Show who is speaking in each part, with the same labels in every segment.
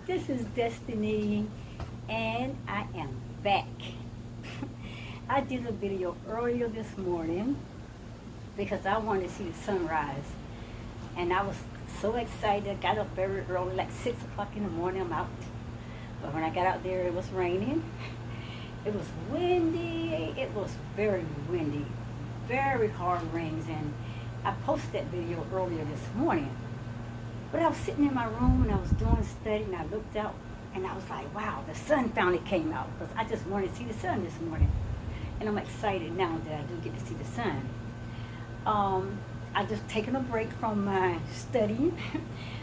Speaker 1: This is Destiny, and I am back. I did a video earlier this morning because I wanted to see the sunrise, and I was so excited. I got up very early, like 6 o'clock in the morning. I'm out, but when I got out there, it was raining. It was windy. It was very windy, very hard rains, and I posted that video earlier this morning. But I was sitting in my room and I was doing study and I looked out and I was like, wow, the sun finally came out because I just wanted to see the sun this morning. And I'm excited now that I do get to see the sun. I just taken a break from my studying.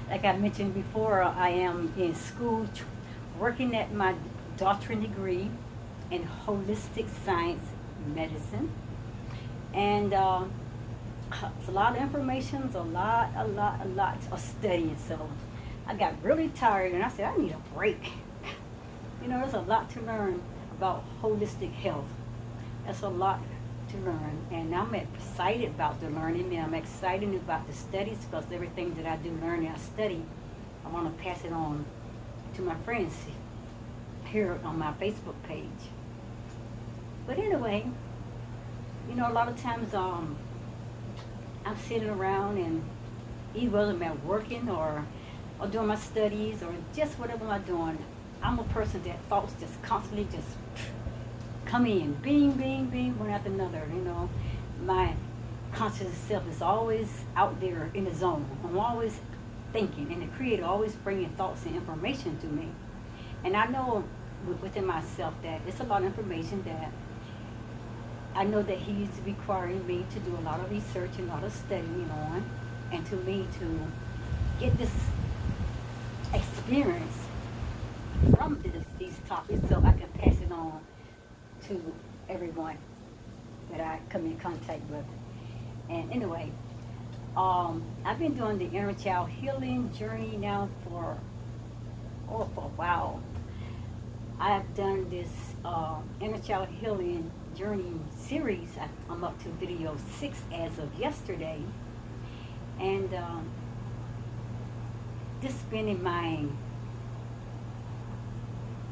Speaker 1: Like I mentioned before, I am in school working at my doctorate degree in holistic science medicine. And it's a lot of information, it's a lot of studying. So I got really tired and I said, I need a break. You know, there's a lot to learn about holistic health. That's a lot to learn. And I'm excited about the learning, and I'm excited about the studies because everything that I do learn and I study, I want to pass it on to my friends here on my Facebook page. But anyway, you know, a lot of times I'm sitting around and either whether I'm at working or doing my studies or just whatever I'm doing, I'm a person that thoughts just constantly just come in, bing, bing, bing, one after another, you know. My conscious self is always out there in the zone. I'm always thinking, and the Creator always bringing thoughts and information to me. And I know within myself that it's a lot of information that I know that He's requiring me to do a lot of research and a lot of studying on, and to me to get this experience from these topics so I can pass it on to everyone that I come in contact with. And anyway, I've been doing the inner child healing journey now for a while. I've done this inner child healing journey series. I'm up to video 6 as of yesterday, and this has been in my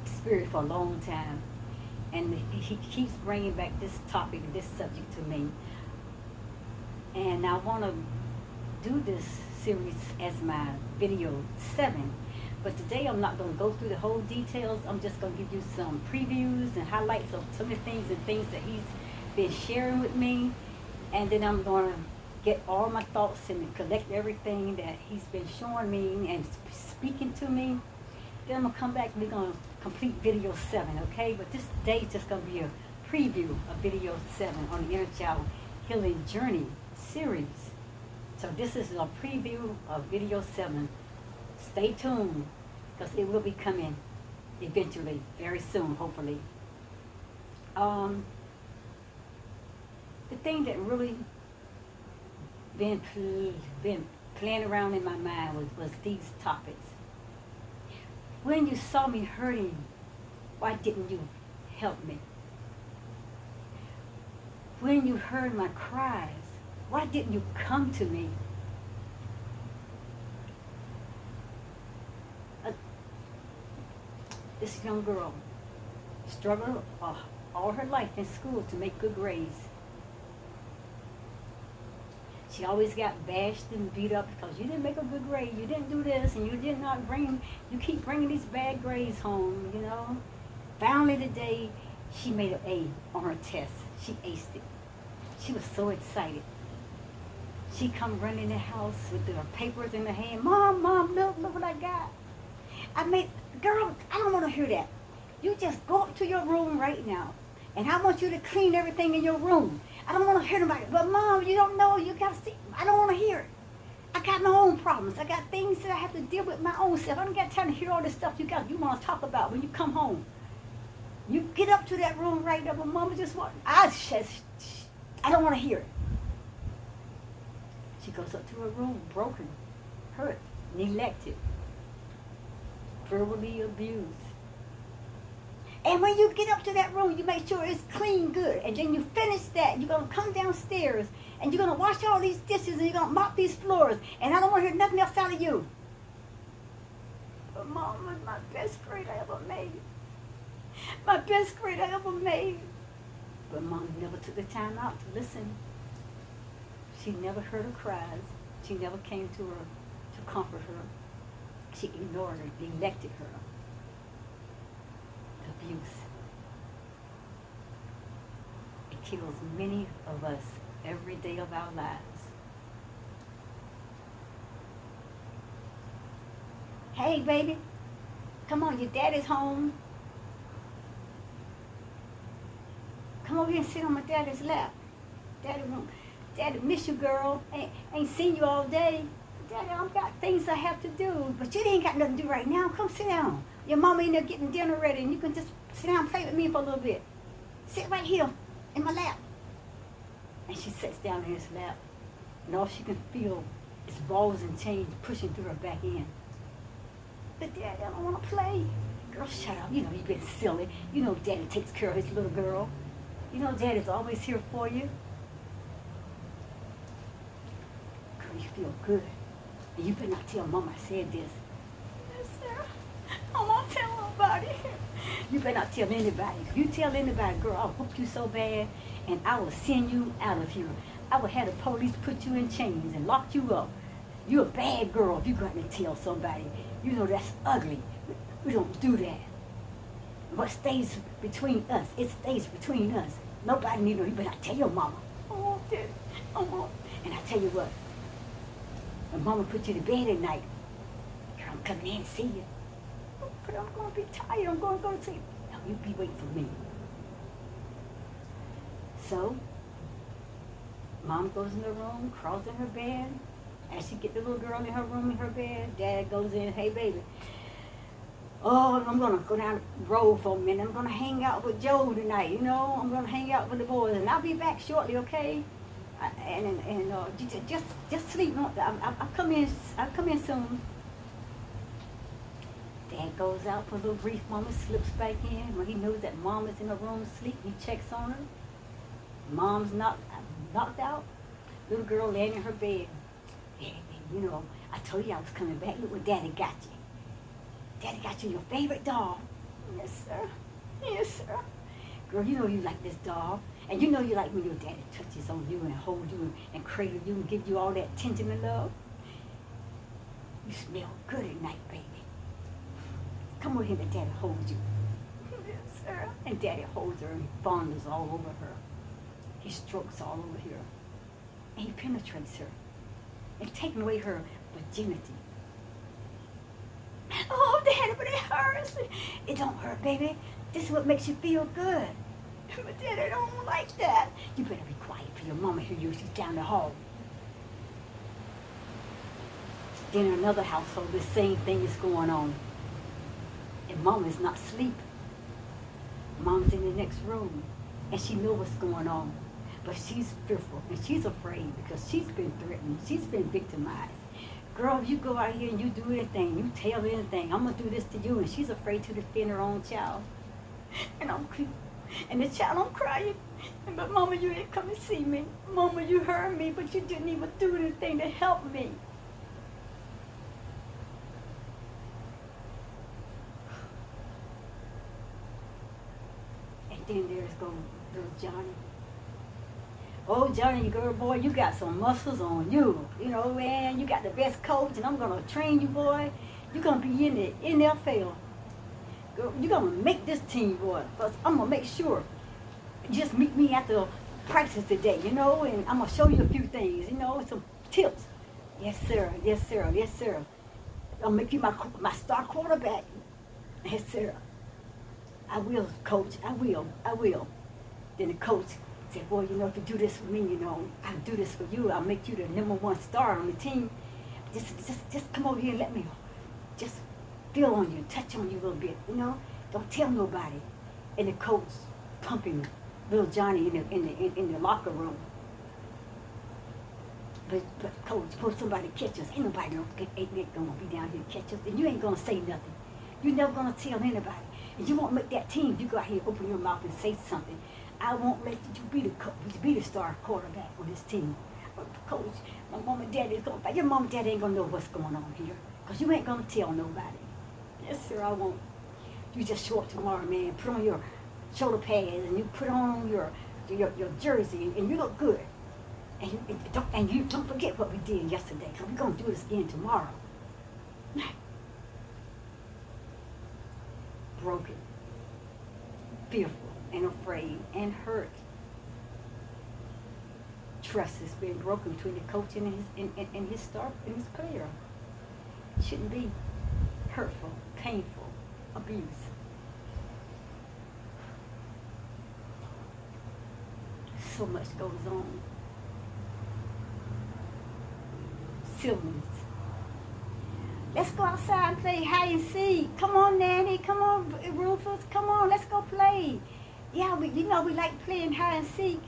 Speaker 1: spirit for a long time, and He keeps bringing back this topic, this subject to me, and I want to do this series as my video 7. But today I'm not going to go through the whole details. I'm just going to give you some previews and highlights of some of the things that He's been sharing with me. And then I'm going to get all my thoughts and collect everything that He's been showing me and speaking to me. Then I'm going to come back and we're going to complete video 7, okay? But this day is just going to be a preview of video 7 on the Inner Child Healing Journey series. So this is a preview of video 7. Stay tuned, because it will be coming eventually, very soon, hopefully. The thing that really been playing around in my mind was these topics. When you saw me hurting, why didn't you help me? When you heard my cries, why didn't you come to me? This young girl struggled all her life in school to make good grades. She always got bashed and beat up because you didn't make a good grade, you didn't do this, and you keep bringing these bad grades home, you know. Finally today, she made an A on her test. She aced it. She was so excited. She come running in the house with her papers in her hand. Mom, look what I got. Girl, I don't want to hear that. You just go up to your room right now, and I want you to clean everything in your room. I don't want to hear about it. But Mom, you don't know. You got to see. I don't want to hear it. I got my own problems. I got things that I have to deal with my own self. I don't got time to hear all this stuff you want to talk about when you come home. You get up to that room right now, but Mama just want. I don't want to hear it. She goes up to her room, broken, hurt, neglected, verbally abused. And when you get up to that room, you make sure it's clean good. And then you finish that, you're going to come downstairs and you're going to wash all these dishes and you're going to mop these floors. And I don't want to hear nothing else out of you. But Mom was my best grade I ever made. My best grade I ever made. But Mom never took the time out to listen. She never heard her cries. She never came to her to comfort her. She ignored her, neglected her. Abuse. It kills many of us every day of our lives. Hey, baby, come on, your daddy's home. Come over here and sit on my daddy's lap. Daddy miss you, girl. Ain't seen you all day. Daddy, I've got things I have to do, but you ain't got nothing to do right now. Come sit down. Your mama in there getting dinner ready, and you can just sit down and play with me for a little bit. Sit right here in my lap. And she sits down in his lap, and all she can feel is balls and chains pushing through her back end. But Daddy, I don't want to play. Girl, shut up. You know you've been silly. You know Daddy takes care of his little girl. You know Daddy's always here for you. Girl, you feel good. And you better not tell Mama I said this. Yes, sir. I won't tell nobody. You better not tell anybody. If you tell anybody, girl, I'll whoop you so bad, and I will send you out of here. I will have the police put you in chains and lock you up. You're a bad girl if you got to tell somebody. You know that's ugly. We don't do that. What stays between us, it stays between us. Nobody need to know. You better not tell your mama. I won't, Daddy. I won't. And I tell you what, when Mama put you to bed at night, girl, I'm coming in and see you. But I'm going to be tired. I'm going to go to sleep. No, you be waiting for me. So, Mom goes in the room, crawls in her bed. As she get the little girl in her room, in her bed, Dad goes in, hey, baby. Oh, I'm going to go down the road for a minute. I'm going to hang out with Joe tonight, you know. I'm going to hang out with the boys, and I'll be back shortly, okay? Just sleep. I'll come in soon. Dad goes out for a little brief moment, slips back in. When he knows that Mom is in the room asleep, he checks on her. Mom's knocked out. Little girl laying in her bed. And, you know, I told you I was coming back. Look what Daddy got you. Daddy got you your favorite doll. Yes, sir. Yes, sir. Girl, you know you like this doll. And you know you like when your daddy touches on you and holds you and cradles you and gives you all that attention and love. You smell good at night, baby. Come over here and Daddy holds you. Yes, sir. And Daddy holds her and fondles all over her. He strokes all over here. And he penetrates her. And taking away her virginity. Oh, Daddy, but it hurts. It don't hurt, baby. This is what makes you feel good. But Daddy, I don't like that. You better be quiet for your mama hear you. She's down the hall. Then in another household, the same thing is going on. And Mama is not sleeping. Mom's in the next room. And she knows what's going on. But she's fearful and she's afraid because she's been threatened. She's been victimized. Girl, if you go out here and you do anything, you tell anything, I'm going to do this to you. And she's afraid to defend her own child. And the child, I'm crying. But Mama, you didn't come and see me. Mama, you heard me, but you didn't even do anything to help me. And then there's little Johnny. Oh, Johnny, girl, boy, you got some muscles on you. You know, man, you got the best coach, and I'm going to train you, boy. You're going to be in the NFL. Girl, you're going to make this team, boy. Because I'm going to make sure. Just meet me after practice today, you know, and I'm going to show you a few things, you know, some tips. Yes, sir. Yes, sir. Yes, sir. I'll make you my star quarterback. Yes, sir. I will, coach. I will. I will. Then the coach said, boy, you know, if you do this for me, you know, I'll do this for you. I'll make you the #1 star on the team. Just come over here and let me just feel on you, touch on you a little bit, you know. Don't tell nobody. And the coach pumping little Johnny in the locker room. But coach, suppose somebody catch us. Ain't nobody gonna be down here to catch us. And you ain't gonna say nothing. You're never gonna tell anybody. And you won't make that team. You go out here, open your mouth and say something. I won't let you be the coach, be the star quarterback for this team. Coach, my mom and daddy is gonna fight. Your mom and daddy ain't gonna know what's going on here. Because you ain't gonna tell nobody. Yes, sir, I won't. You just show up tomorrow, man. Put on your shoulder pads and you put on your jersey and you look good. And you don't forget what we did yesterday, because we're going to do this again tomorrow. Broken, fearful, and afraid, and hurt. Trust has been broken between the coach and his player. It shouldn't be hurtful, painful, abuse. So much goes on. Silliness. Let's go outside and play hide and seek. Come on, Nanny. Come on, Rufus. Come on, let's go play. Yeah, we like playing hide and seek.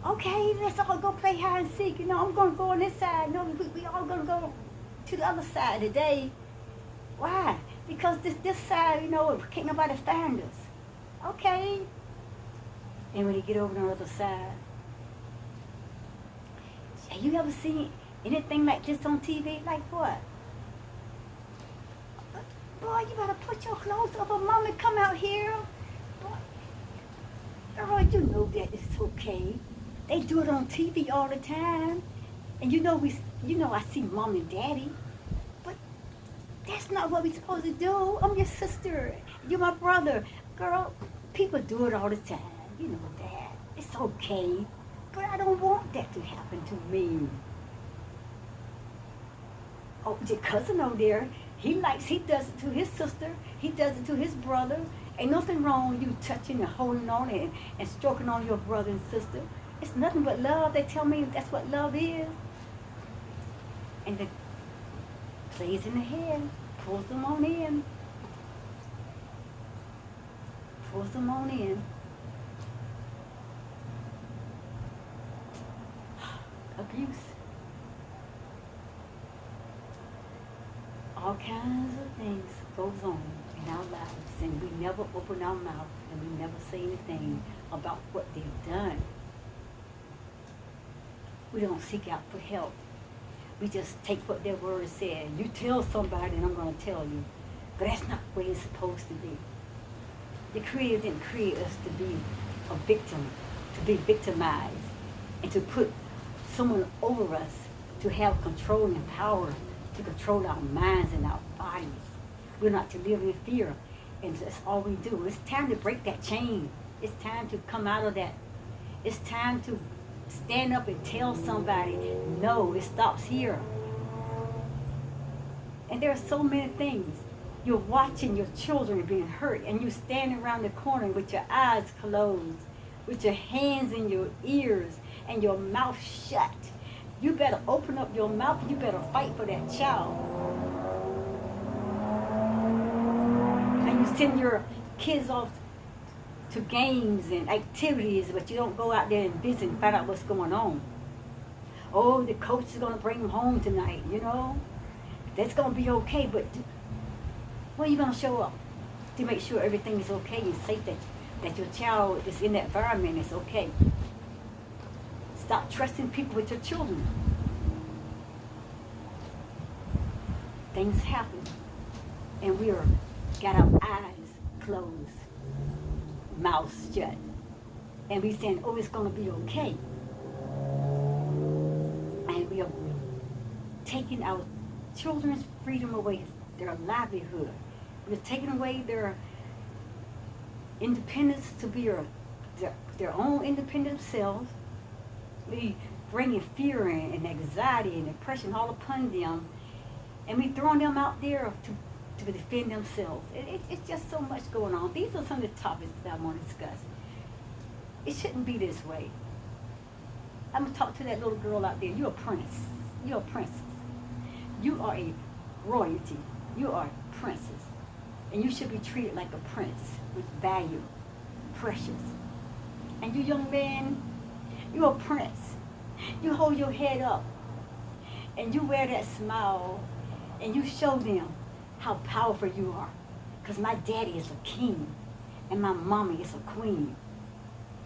Speaker 1: Okay, let's all go play hide and seek. I'm going to go on this side. No, we all going to go to the other side today. Why? Because this side, can't nobody find us. Okay. And when you get over on the other side, have you ever seen anything like this on TV? Like what? Boy, you better put your clothes over. Mommy, come out here. Boy, girl, you know that it's okay. They do it on TV all the time. And I see Mom and Daddy. But that's not what we're supposed to do. I'm your sister. You're my brother. Girl, people do it all the time. You know that. It's okay. But I don't want that to happen to me. Oh, your cousin over there, he does it to his sister. He does it to his brother. Ain't nothing wrong with you touching and holding on and stroking on your brother and sister. It's nothing but love. They tell me that's what love is. And the plays in the head, pulls them on in. Pulls them on in. Abuse. All kinds of things goes on in our lives, and we never open our mouth and we never say anything about what they've done. We don't seek out for help. We just take what their word said. You tell somebody and I'm going to tell you. But that's not the way it's supposed to be. The Creator didn't create us to be a victim, to be victimized, and to put someone over us, to have control and power, to control our minds and our bodies. We're not to live in fear. And that's all we do. It's time to break that chain. It's time to come out of that. It's time to stand up and tell somebody, no, it stops here. And there are so many things. You're watching your children being hurt, and you stand around the corner with your eyes closed, with your hands in your ears, and your mouth shut. You better open up your mouth, and you better fight for that child. And you send your kids off to games and activities, but you don't go out there and visit and find out what's going on. Oh, the coach is going to bring them home tonight, That's going to be okay, but when are you going to show up to make sure everything is okay and safe, that your child is in that environment is okay? Stop trusting people with your children. Things happen, and we got our eyes closed, mouths shut, and we saying, oh, it's going to be okay. And we are taking our children's freedom away, their livelihood. We're taking away their independence to be their own independent selves. We bringing fear and anxiety and depression all upon them, and we throwing them out there to defend themselves. It's just so much going on. These are some of the topics that I want to discuss. It shouldn't be this way. I'm going to talk to that little girl out there. You're a prince. You're a princess. You are a royalty. You are a princess. And you should be treated like a prince with value, precious. And you young man, you're a prince. You hold your head up and you wear that smile and you show them how powerful you are. Because my daddy is a king and my mommy is a queen.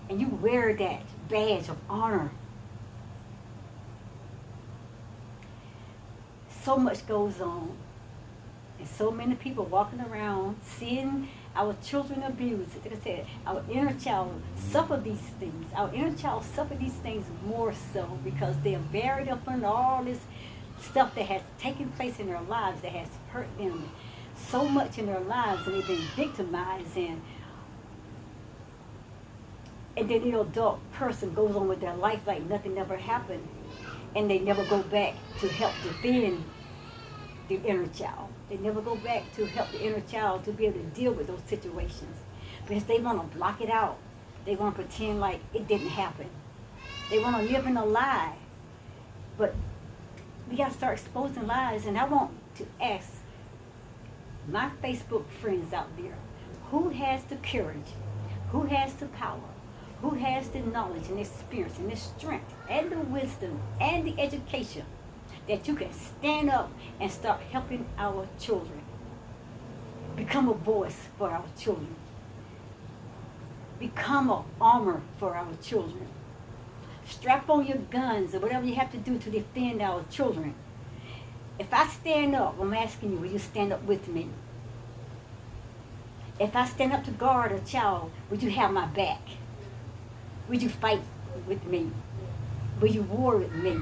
Speaker 1: And you wear that badge of honor. So much goes on. And so many people walking around seeing our children abused. Like I said, our inner child suffer these things. Our inner child suffer these things more so because they are buried up under all this stuff that has taken place in their lives that has hurt them so much in their lives, and they've been victimized, and then the adult person goes on with their life like nothing ever happened, and they never go back to help defend the inner child. They never go back to help the inner child to be able to deal with those situations because they want to block it out. They want to pretend like it didn't happen. They want to live in a lie. But we got to start exposing lies. And I want to ask my Facebook friends out there, who has the courage, who has the power, who has the knowledge and experience and the strength and the wisdom and the education that you can stand up and start helping our children. Become a voice for our children. Become an armor for our children. Strap on your guns or whatever you have to do to defend our children. If I stand up, I'm asking you, will you stand up with me? If I stand up to guard a child, would you have my back? Would you fight with me? Will you war with me?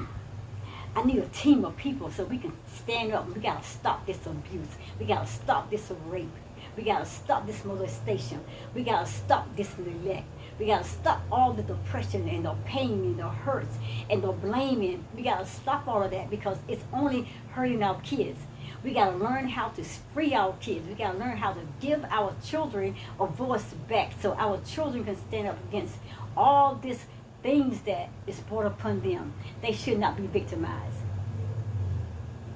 Speaker 1: I need a team of people so we can stand up. We got to stop this abuse. We got to stop this rape. We got to stop this molestation. We got to stop this neglect. We got to stop all the depression and the pain and the hurts and the blaming. We got to stop all of that because it's only hurting our kids. We got to learn how to free our kids. We got to learn how to give our children a voice back so our children can stand up against all this things that is brought upon them. They should not be victimized.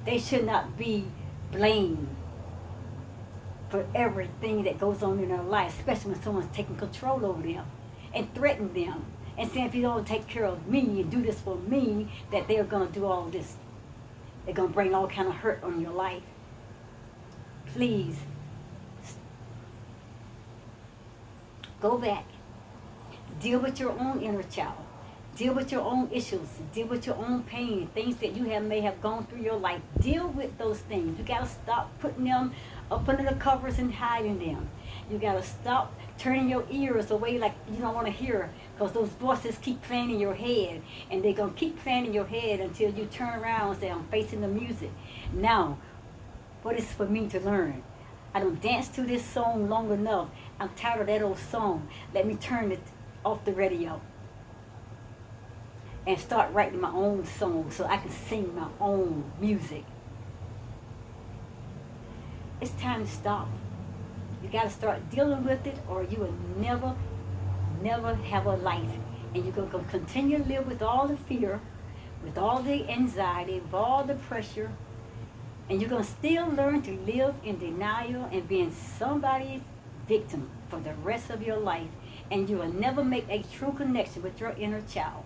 Speaker 1: They should not be blamed for everything that goes on in their life, especially when someone's taking control over them and threatening them and saying, if you don't take care of me and do this for me, that they're going to do all this. They're going to bring all kind of hurt on your life. Please, go back. Deal with your own inner child. Deal with your own issues. Deal with your own pain, things that you may have gone through your life. Deal with those things. You got to stop putting them up under the covers and hiding them. You got to stop turning your ears away like you don't want to hear, because those voices keep playing in your head, and they're going to keep playing in your head until you turn around and say, I'm facing the music. Now, what is for me to learn? I don't dance to this song long enough. I'm tired of that old song. Let me turn it off the radio and start writing my own song so I can sing my own music. It's time to stop. You got to start dealing with it, or you will never have a life. And you're going to continue to live with all the fear, with all the anxiety, with all the pressure. And you're going to still learn to live in denial and being somebody's victim for the rest of your life. And you will never make a true connection with your inner child.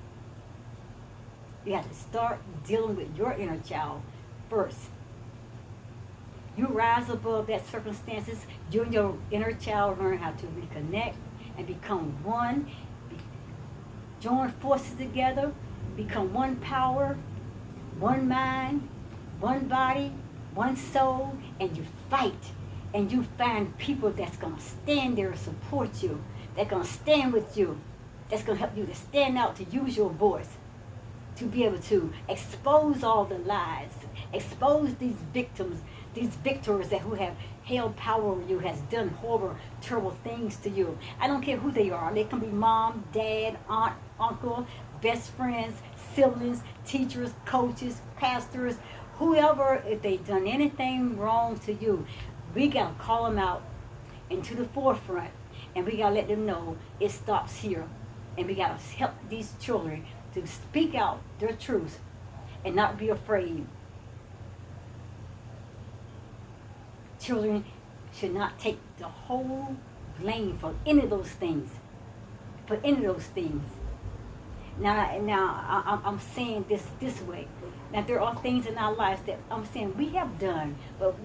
Speaker 1: You have to start dealing with your inner child first. You rise above that circumstances. You and your inner child learn how to reconnect and become one. Join forces together. Become one power, one mind, one body, one soul. And you fight. And you find people that's going to stand there and support you. That's going to stand with you. That's going to help you to stand out, to use your voice, to be able to expose all the lies, expose these victims, these victors that who have held power over you, has done horrible, terrible things to you. I don't care who they are. They can be mom, dad, aunt, uncle, best friends, siblings, teachers, coaches, pastors, whoever. If they've done anything wrong to you, we got to call them out into the forefront, and we got to let them know it stops here. And we got to help these children to speak out their truth and not be afraid. Children should not take the whole blame for any of those things. For any of those things. Now I'm saying this way. Now there are things in our lives that I'm saying we have done, but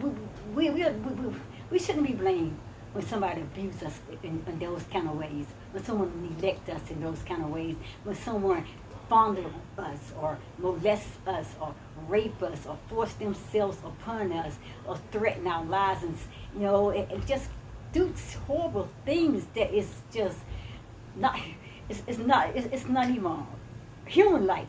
Speaker 1: we shouldn't be blamed when somebody abuses us in those kind of ways, when someone neglects us in those kind of ways, when someone fondle us or molest us or rape us or force themselves upon us or threaten our lives and and just do horrible things that is just not it's not even human like.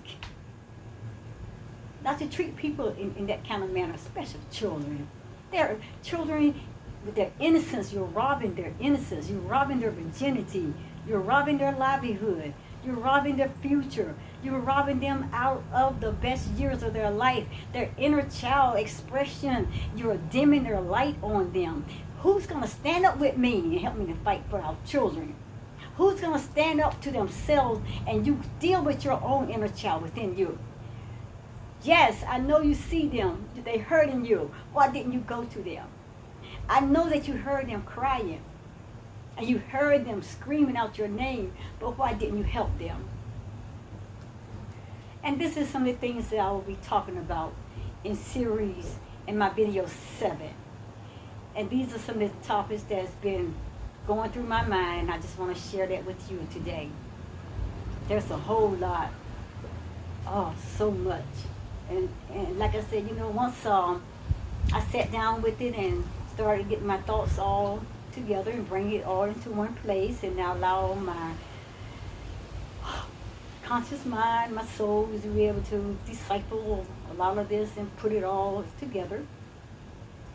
Speaker 1: Not to treat people in that kind of manner, especially children. They're children with their innocence. You're robbing their innocence. You're robbing their virginity. You're robbing their livelihood. You're robbing their future. You're robbing them out of the best years of their life, their inner child expression. You're dimming their light on them. Who's going to stand up with me and help me to fight for our children? Who's going to stand up to themselves and you deal with your own inner child within you? Yes, I know you see them. They hurting you. Why didn't you go to them? I know that you heard them crying. And you heard them screaming out your name. But why didn't you help them? And this is some of the things that I will be talking about in series in my video 7. And these are some of the topics that's been going through my mind. I just want to share that with you today. There's a whole lot. Oh, so much. And like I said, once I sat down with it and started getting my thoughts all together and bring it all into one place and now allow my conscious mind, my soul, to be able to disciple a lot of this and put it all together.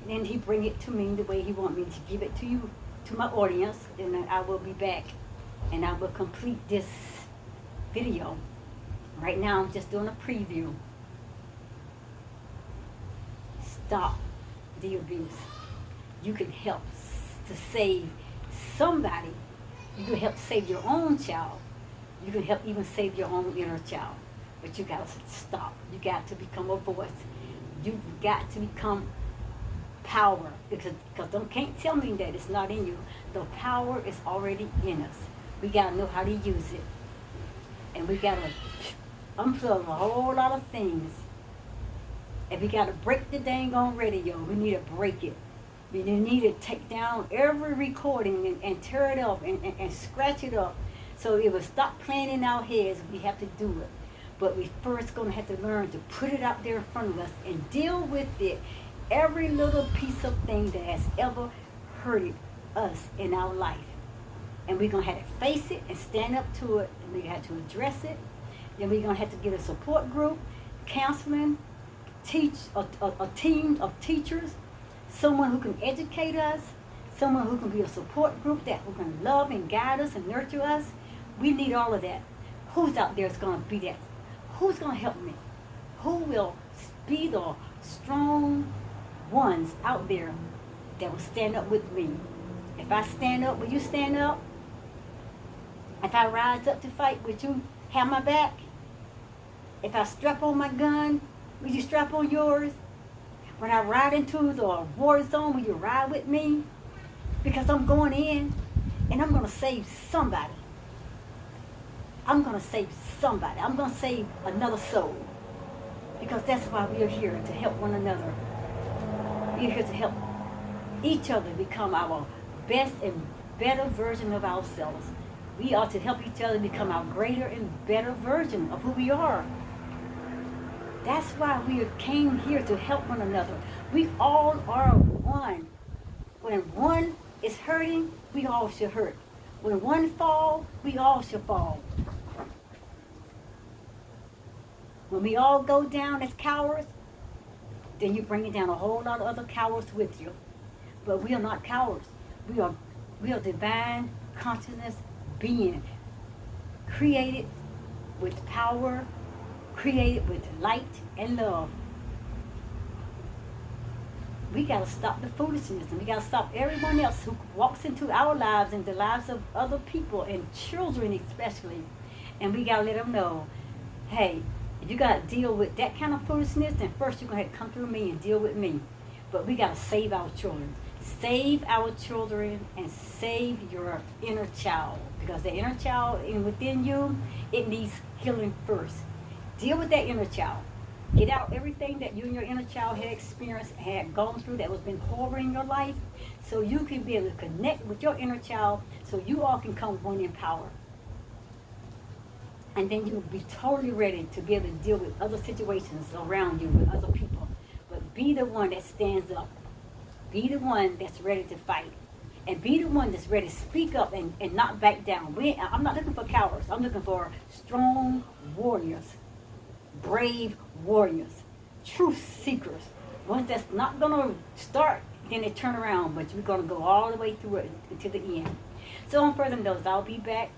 Speaker 1: And then he bring it to me the way he want me to give it to you, to my audience, and then I will be back and I will complete this video. Right now I'm just doing a preview. Stop the abuse. You can help to save somebody. You can help save your own child. You can help even save your own inner child. But you got to stop. You got to become a voice. You've got to become power. Because they can't tell me that it's not in you. The power is already in us. We got to know how to use it. And we got to unplug a whole lot of things. If we got to break the dang on radio, we need to break it. We need to take down every recording and tear it up and scratch it up so it will stop playing in our heads. We have to do it. But we first going to have to learn to put it out there in front of us and deal with it. Every little piece of thing that has ever hurted us in our life. And we're going to have to face it and stand up to it. And we have to address it. Then we're going to have to get a support group, counseling, teach a team of teachers, someone who can educate us, someone who can be a support group that who can love and guide us and nurture us. We need all of that. Who's out there is going to be that? Who's going to help me? Who will be the strong ones out there that will stand up with me? If I stand up, will you stand up? If I rise up to fight, would you have my back? If I strap on my gun, will you strap on yours? When I ride into the war zone, will you ride with me? Because I'm going in and I'm going to save somebody. I'm going to save somebody. I'm going to save another soul. Because that's why we are here, to help one another. We're here to help each other become our best and better version of ourselves. We are to help each other become our greater and better version of who we are. That's why we came here, to help one another. We all are one. When one is hurting, we all should hurt. When one fall, we all should fall. When we all go down as cowards, then you bring down a whole lot of other cowards with you. But we are not cowards. We are divine consciousness being, created with power, created with light and love. We got to stop the foolishness, and we got to stop everyone else who walks into our lives and the lives of other people, and children especially. And we got to let them know, hey, if you got to deal with that kind of foolishness, then first you're going to have to come through me and deal with me. But we got to save our children. Save our children and save your inner child. Because the inner child within you, it needs healing first. Deal with that inner child. Get out everything that you and your inner child had experienced, had gone through, that was been horrible in your life, so you can be able to connect with your inner child, so you all can come one in power. And then you'll be totally ready to be able to deal with other situations around you, with other people. But be the one that stands up. Be the one that's ready to fight. And be the one that's ready to speak up and not back down. I'm not looking for cowards. I'm looking for strong warriors, brave warriors, truth seekers. Ones that's not going to start, then they turn around, but you're going to go all the way through it to the end. So on further notes, I'll be back.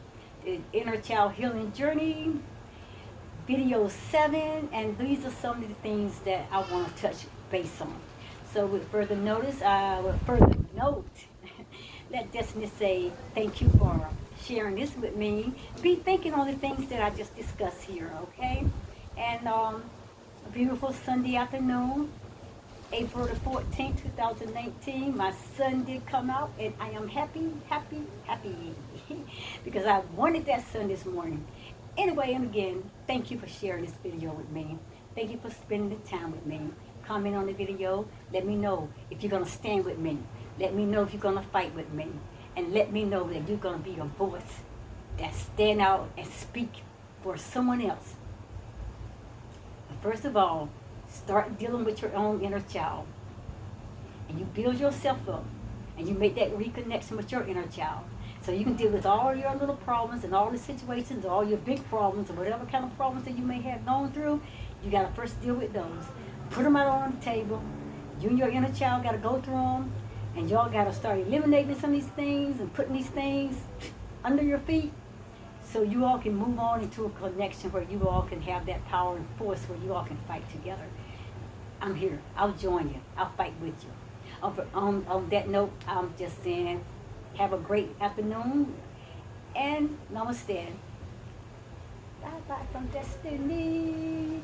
Speaker 1: The Inner Child Healing Journey, video 7, and these are some of the things that I want to touch base on. So with further notice, with further note, let Destiny say thank you for sharing this with me. Be thinking on the things that I just discussed here, okay? And a beautiful Sunday afternoon, April the 14th, 2019. My sun did come out, and I am happy, happy, happy because I wanted that sun this morning. Anyway, and again, thank you for sharing this video with me. Thank you for spending the time with me. Comment on the video. Let me know if you're going to stand with me. Let me know if you're going to fight with me. And let me know that you're going to be a voice that stand out and speak for someone else. But first of all, start dealing with your own inner child. And you build yourself up. And you make that reconnection with your inner child. So you can deal with all your little problems and all the situations, all your big problems, or whatever kind of problems that you may have gone through. You got to first deal with those. Put them out on the table. You and your inner child got to go through them. And y'all got to start eliminating some of these things and putting these things under your feet. So you all can move on into a connection where you all can have that power and force where you all can fight together. I'm here. I'll join you. I'll fight with you. On that note, I'm just saying, have a great afternoon. And namaste. Bye-bye from Destiny.